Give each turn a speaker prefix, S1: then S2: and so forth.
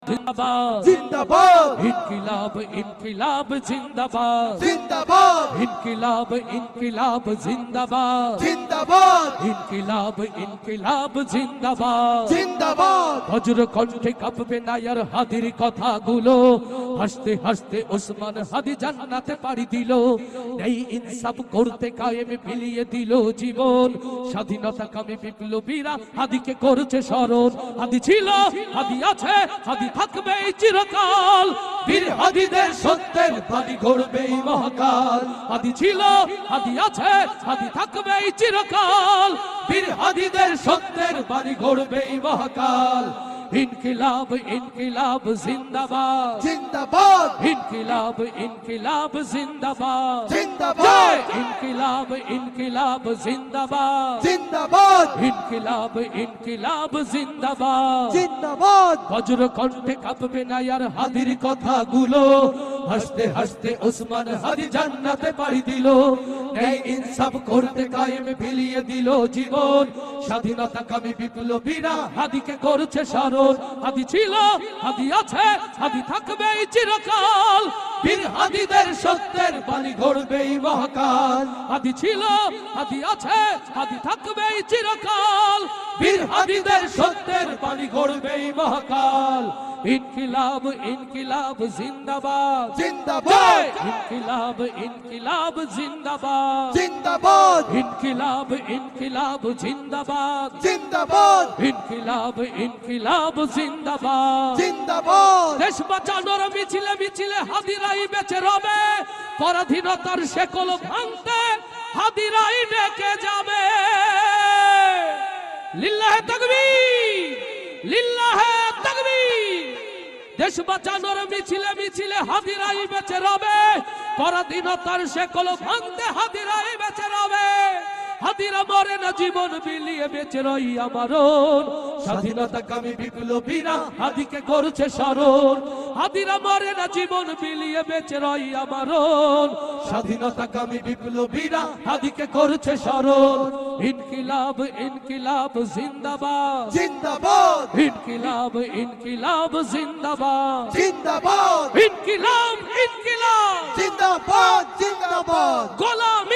S1: जिंदाबाद
S2: जिंदाबाद
S1: इनकिलाब इनकिलाब जिंदाबाद
S2: जिंदाबाद
S1: इनकिलाब इनकिलाब जिंदाबाद
S2: जिंदाबाद
S1: इनकिलाब इनकिलाब जिंदाबाद
S2: जिंदाबाद
S1: বজ্র কণ্ঠে কাঁপবে নায়ার হাদির কথাগুলো হাসতে হাসতে ওসমান হাদি জান্নাতে পাড়ি দিল এই ইনসাফ করতে কায়েম বিলিয়ে দিল জীবন স্বাধীনতা কামী বিপ্লবীরা হাদিকে করছে স্মরণ হাদি ছিল হাদি আছে হাদি থাকবে চিরকাল বীর হাদিদের সত্যের বাণী গড়বে এই মহাকাল হাদি ছিল হাদি আছে হাদি থাকবে চিরকাল বীর হাদিদের সত্যের বাণী গড়বে এই মহাকাল इनकिलाब इनकिलाब जिंदाबाद
S2: जिंदाबाद
S1: इनकिलाब इनकिलाब जिंदाबाद
S2: जिंदाबाद
S1: इनकिलाब इनकिलाब जिंदाबाद
S2: जिंदाबाद
S1: इनकिलाब इनकिलाब जिंदाबाद
S2: जिंदाबाद
S1: বজ্র কণ্ঠে কাঁপবে নায়ার হাদির কথাগুলো হাসতে হাসতে ওসমান হাদি জান্নাতে পাড়ি দিল এই ইনসাফ করতে কায়েম বিলিয়ে দিল জীবন স্বাধীনতা কামী বিপ্লবীরা হাদিকে করছে স্মরণ হাদি ছিল হাদি আছে হাদি থাকবে চিরকাল বীর হাদিদের সত্যের বাণী গড়বে এই মহাকাল হাদি ছিল হাদি আছে হাদি থাকবে চিরকাল বীর হাদিদের সত্যের বাণী গড়বে এই মহাকাল इनकिलाब इनकिलाब जिंदाबाद
S2: जिंदाबाद
S1: इनकिलाब इनकिलाब जिंदाबाद
S2: जिंदाबाद
S1: इनकिलाब इनकिलाब जिंदाबाद
S2: जिंदाबाद
S1: इनकिलाब इनकिलाब जिंदाबाद
S2: जिंदाबाद
S1: দেশ বাঁচানোর মিছিলে মিছিলে হাদিরাই বেঁচে রবে পরাধীনতার শেকল ভাঙতে হাদিরাই ডেকে যাবে লিল্লাহে তাকবীর লিল্লাহে তাকবীর দেশ বাঁচানোর মিছিলে মিছিলে হাদিরাই বেঁচে রবে পরাধীনতার শেকল ভাঙতে হাদিরাই বেঁচে রবে হাদিরা মরে না জীবন বিলিয়ে বেঁচে রই আমারন স্বাধীনতা কামী বিপ্লবীরা হাদিকে করছে স্মরণ হাদিরা মরে না জীবন বিলিয়ে বেঁচে রই আমারন স্বাধীনতা কামী বিপ্লবীরা হাদিকে করছে স্মরণ ইনকিলাব ইনকিলাব জিন্দাবাদ
S2: जिंदाबाद
S1: इनकिलाब इनकिलाब जिंदाबाद
S2: जिंदाबाद
S1: इनकिलाब इनकिलाब
S2: जिंदाबाद जिंदाबाद
S1: गोलामी